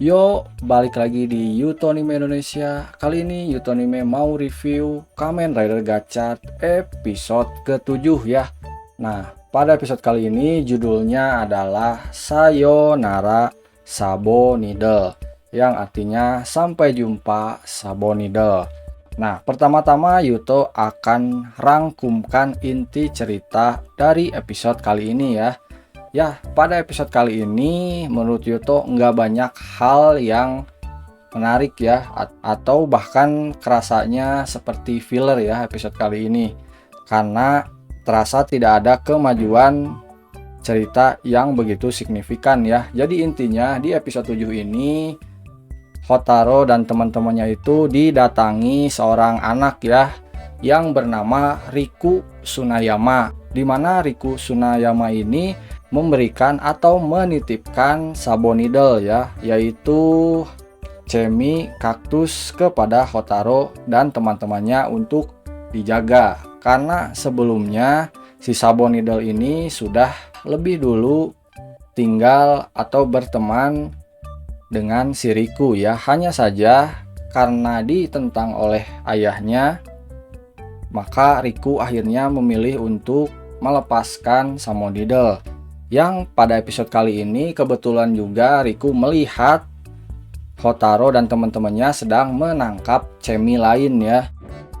Yo, balik lagi di Yutonime Indonesia. Kali ini Yutonime mau review Kamen Rider Gacha episode ke-7 ya. Nah, pada episode kali ini judulnya adalah Sayonara Sabo Needle, yang artinya sampai jumpa Sabo Needle. Nah, pertama-tama Yuto akan rangkumkan inti cerita dari episode kali ini ya. Ya, pada episode kali ini menurut Yuto nggak banyak hal yang menarik ya, atau bahkan kerasanya seperti filler ya episode kali ini. Karena terasa tidak ada kemajuan cerita yang begitu signifikan ya. Jadi intinya di episode 7 ini Hotaro dan teman-temannya itu didatangi seorang anak ya yang bernama Riku Tsunayama. Di mana Riku Tsunayama ini memberikan atau menitipkan Sabo Needle ya, yaitu cemi kaktus kepada Hotaro dan teman-temannya untuk dijaga. Karena sebelumnya si Sabo Needle ini sudah lebih dulu tinggal atau berteman dengan si Riku ya. Hanya saja karena ditentang oleh ayahnya, maka Riku akhirnya memilih untuk melepaskan Sabo Needle. Yang pada episode kali ini kebetulan juga Riku melihat Hotaro dan teman-temannya sedang menangkap cemi lain ya.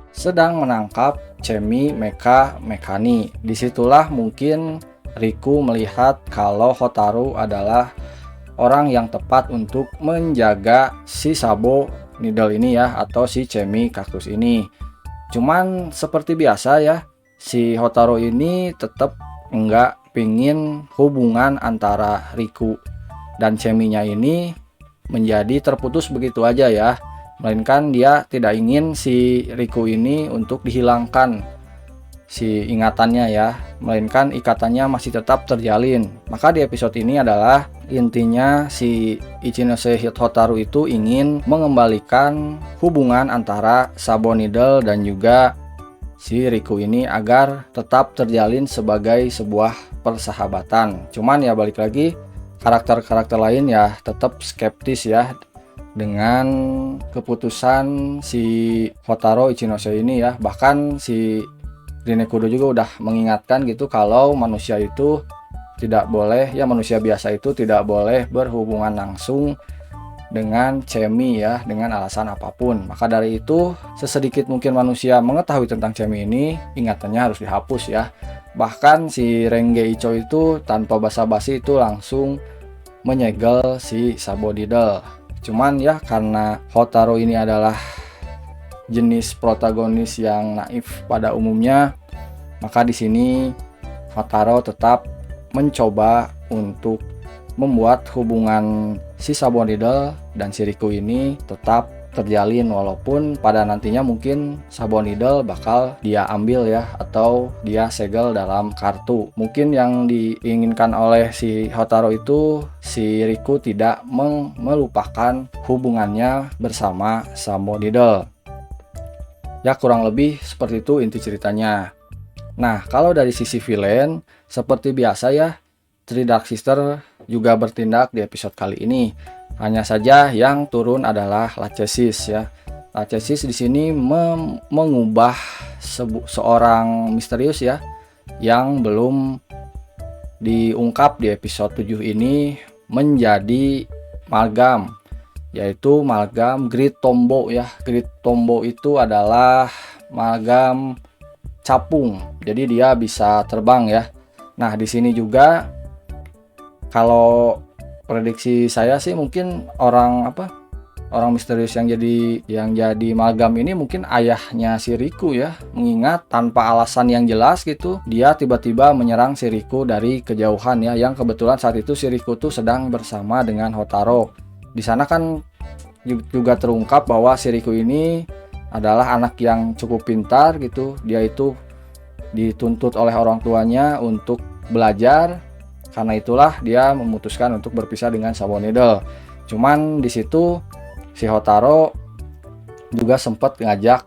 Sedang menangkap cemi Mecha Mekani. Disitulah mungkin Riku melihat kalau Hotaro adalah orang yang tepat untuk menjaga si Sabo Needle ini ya, atau si cemi kaktus ini. Cuman seperti biasa ya, si Hotaro ini tetap enggak pingin hubungan antara Riku dan ceminya ini menjadi terputus begitu aja ya. Melainkan dia tidak ingin si Riku ini untuk dihilangkan si ingatannya ya. Melainkan ikatannya masih tetap terjalin. Maka di episode ini adalah intinya si Ichinose Hotaro itu ingin mengembalikan hubungan antara Sabo Needle dan juga si Riku ini agar tetap terjalin sebagai sebuah persahabatan. Cuman ya balik lagi, karakter-karakter lain ya tetap skeptis ya dengan keputusan si Hotaro Ichinose ini ya. Bahkan si Rinekudo juga udah mengingatkan gitu kalau manusia itu tidak boleh, ya manusia biasa itu tidak boleh berhubungan langsung dengan cemi ya, dengan alasan apapun. Maka dari itu, sesedikit mungkin manusia mengetahui tentang cemi ini, ingatannya harus dihapus ya. Bahkan si Renge Icho itu tanpa basa-basi itu langsung menyegel si Sabo Needle. Cuman ya karena Hotaro ini adalah jenis protagonis yang naif pada umumnya, maka di sini Hotaro tetap mencoba untuk membuat hubungan si Sabo Needle dan si Riku ini tetap terjalin, walaupun pada nantinya mungkin Sabo Needle bakal dia ambil ya, atau dia segel dalam kartu. Mungkin yang diinginkan oleh si Hotaro itu si Riku tidak melupakan hubungannya bersama Sabo Needle. Ya kurang lebih seperti itu inti ceritanya. Nah kalau dari sisi villain seperti biasa ya, Three Dark Sister juga bertindak di episode kali ini. Hanya saja yang turun adalah Lachesis ya. Lachesis di sini mengubah seorang misterius ya yang belum diungkap di episode 7 ini menjadi Malgam, yaitu Malgam Great Tombo ya. Great Tombo itu adalah Malgam capung. Jadi dia bisa terbang ya. Nah, di sini juga kalau prediksi saya sih mungkin orang misterius yang jadi Malgam ini mungkin ayahnya si Riku ya, mengingat tanpa alasan yang jelas gitu dia tiba-tiba menyerang si Riku dari kejauhan ya, yang kebetulan saat itu si Riku tuh sedang bersama dengan Hotaro. Di sana kan juga terungkap bahwa si Riku ini adalah anak yang cukup pintar gitu. Dia itu dituntut oleh orang tuanya untuk belajar. Karena itulah dia memutuskan untuk berpisah dengan Sabo Needle. Cuman di situ si Hotaro juga sempat ngajak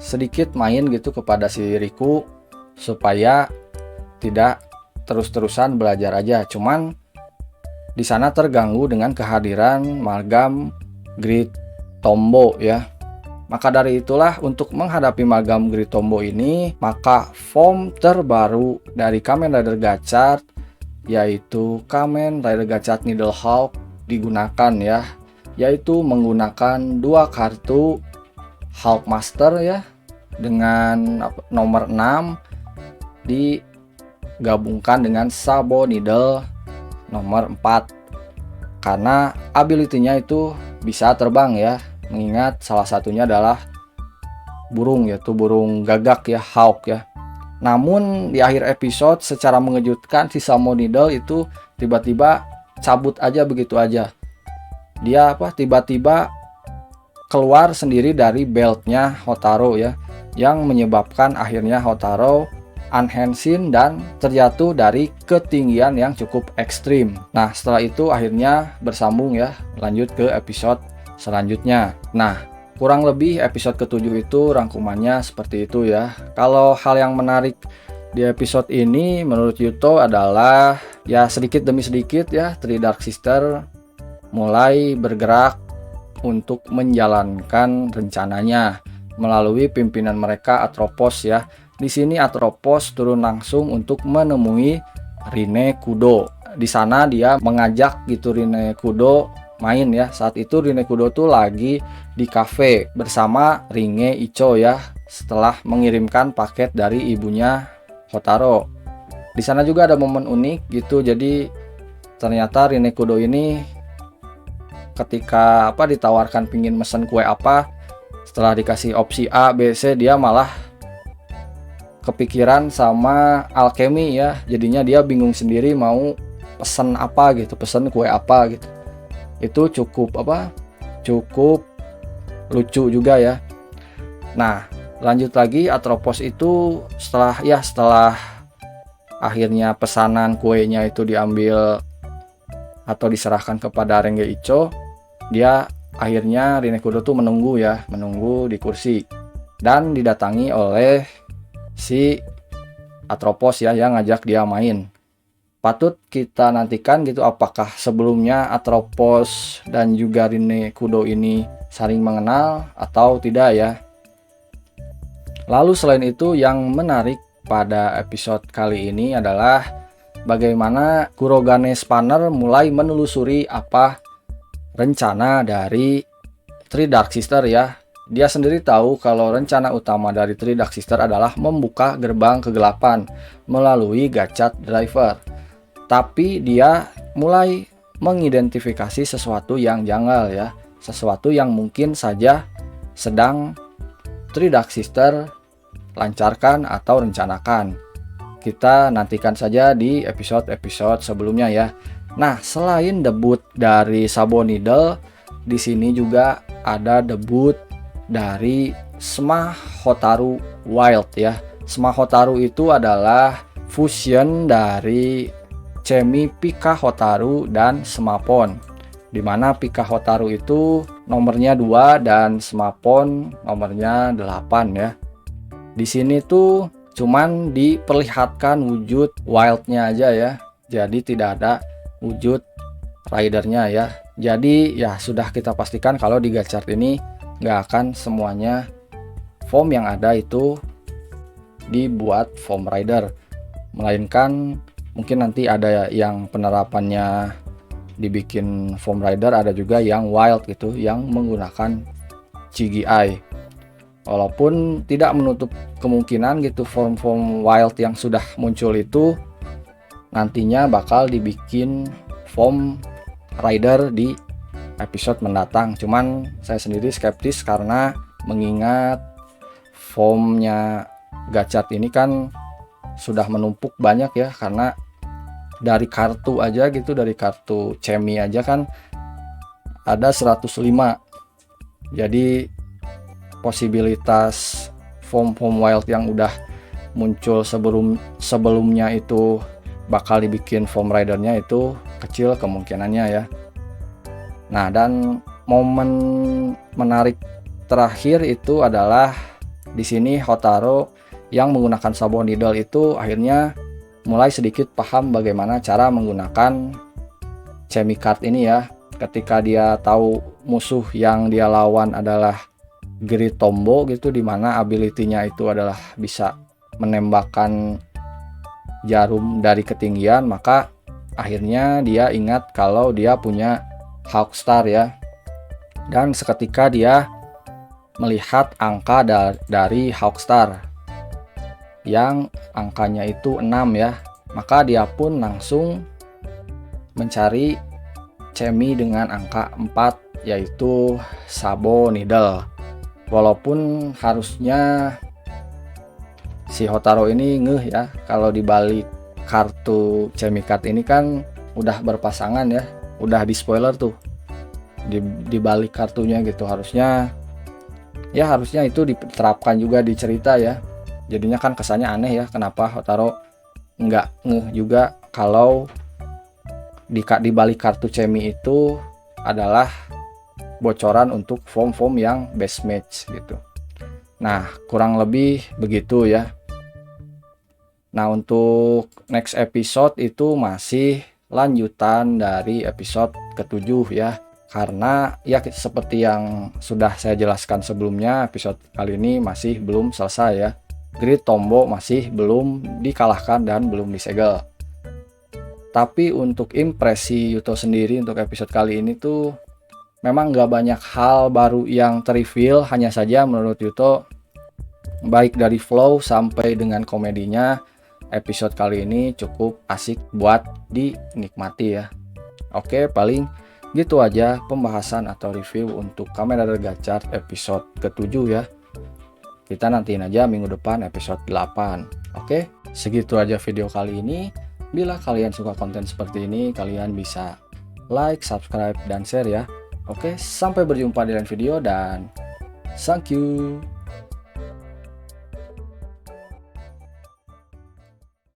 sedikit main gitu kepada si Riku supaya tidak terus-terusan belajar aja. Cuman di sana terganggu dengan kehadiran Magam Great Tombo ya. Maka dari itulah untuk menghadapi Magam Great Tombo ini, maka form terbaru dari Kamen Rider Gachard yaitu Kamen Rider Gachard Needlehawk digunakan ya, yaitu menggunakan 2 kartu Hulkmaster ya dengan nomor 6 digabungkan dengan Sabo Needle nomor 4 karena ability-nya itu bisa terbang ya, mengingat salah satunya adalah burung, yaitu burung gagak ya, hawk ya. Namun di akhir episode secara mengejutkan si Sabo Needle itu tiba-tiba cabut aja begitu aja. Dia tiba-tiba keluar sendiri dari beltnya Hotaru ya, yang menyebabkan akhirnya Hotaru unhenshin dan terjatuh dari ketinggian yang cukup ekstrim. Nah setelah itu akhirnya bersambung ya, lanjut ke episode selanjutnya. Nah kurang lebih episode ke-7 itu rangkumannya seperti itu ya. Kalau hal yang menarik di episode ini menurut Yuto adalah ya sedikit demi sedikit ya Three Dark Sister mulai bergerak untuk menjalankan rencananya melalui pimpinan mereka Atropos ya. Di sini Atropos turun langsung untuk menemui Rin Kudo. Di sana dia mengajak gitu Rin Kudo main ya. Saat itu Rin Kudo tuh lagi di cafe bersama Ringe Icho ya, setelah mengirimkan paket dari ibunya Hotaru. Di sana juga ada momen unik gitu. Jadi ternyata Rin Kudo ini ketika ditawarkan pingin mesen kue apa, setelah dikasih opsi A, B, C, dia malah kepikiran sama alkemi ya. Jadinya dia bingung sendiri mau pesen apa gitu, pesen kue apa gitu. Itu cukup cukup lucu juga ya. Nah lanjut lagi, Atropos itu setelah akhirnya pesanan kuenya itu diambil atau diserahkan kepada Renge Icho, dia akhirnya Rin Kudo tuh menunggu di kursi dan didatangi oleh si Atropos ya yang ngajak dia main. Patut kita nantikan gitu apakah sebelumnya Atropos dan juga Rin Kudo ini saling mengenal atau tidak ya. Lalu selain itu yang menarik pada episode kali ini adalah bagaimana Kurogane Spanner mulai menelusuri apa rencana dari Three Dark Sister ya. Dia sendiri tahu kalau rencana utama dari Three Dark Sister adalah membuka gerbang kegelapan melalui Gachard Driver. Tapi dia mulai mengidentifikasi sesuatu yang janggal ya, sesuatu yang mungkin saja sedang Three Dark Sister lancarkan atau rencanakan. Kita nantikan saja di episode-episode sebelumnya ya. Nah, selain debut dari Sabo Needle, di sini juga ada debut dari Sma Hotaru Wild ya. Sma Hotaru itu adalah fusion dari Chemi Pika Hotaru dan Smapon, dimana Pika Hotaru itu nomornya 2 dan Smapon nomornya 8 ya. Di sini tuh cuman diperlihatkan wujud wildnya aja ya, jadi tidak ada wujud ridernya ya. Jadi ya sudah kita pastikan kalau di Gachard ini nggak akan semuanya form yang ada itu dibuat form rider, melainkan mungkin nanti ada yang penerapannya dibikin form rider, ada juga yang wild gitu yang menggunakan CGI. Walaupun tidak menutup kemungkinan gitu form-form wild yang sudah muncul itu nantinya bakal dibikin form rider di episode mendatang. Cuman saya sendiri skeptis karena mengingat formnya Gachard ini kan sudah menumpuk banyak ya, karena dari kartu aja gitu, dari kartu Chemi aja kan ada 105. Jadi posibilitas form-form wild yang udah muncul sebelumnya itu bakal dibikin form ridernya itu kecil kemungkinannya ya. Nah, dan momen menarik terakhir itu adalah di sini Hotaru yang menggunakan Sabo Needle itu akhirnya mulai sedikit paham bagaimana cara menggunakan Chemicard ini ya, ketika dia tahu musuh yang dia lawan adalah Great Tombo gitu, dimana ability-nya itu adalah bisa menembakkan jarum dari ketinggian, maka akhirnya dia ingat kalau dia punya Hawkstar ya. Dan seketika dia melihat angka dari Hawkstar yang angkanya itu 6 ya, maka dia pun langsung mencari Chemi dengan angka 4, yaitu Sabo Needle. Walaupun harusnya si Hotaru ini ngeh ya, kalau dibalik kartu Chemicard ini kan udah berpasangan ya, udah di spoiler tuh di balik kartunya gitu. Harusnya itu diterapkan juga di cerita ya. Jadinya kan kesannya aneh ya, kenapa Hotaru nggak ngeh juga kalau di balik kartu Chemi itu adalah bocoran untuk form-form yang best match gitu. Nah, kurang lebih begitu ya. Nah, untuk next episode itu masih lanjutan dari episode ke-7 ya. Karena ya seperti yang sudah saya jelaskan sebelumnya, episode kali ini masih belum selesai ya. Great Tombo masih belum dikalahkan dan belum disegel. Tapi untuk impresi Yuto sendiri untuk episode kali ini tuh memang gak banyak hal baru yang terreveal, hanya saja menurut Yuto baik dari flow sampai dengan komedinya, episode kali ini cukup asik buat dinikmati ya. Oke, paling gitu aja pembahasan atau review untuk Kamen Rider Gachard episode ke-7 ya. Kita nantiin aja minggu depan episode 8. Oke, segitu aja video kali ini. Bila kalian suka konten seperti ini, kalian bisa like, subscribe, dan share ya. Oke, sampai berjumpa di lain video dan thank you.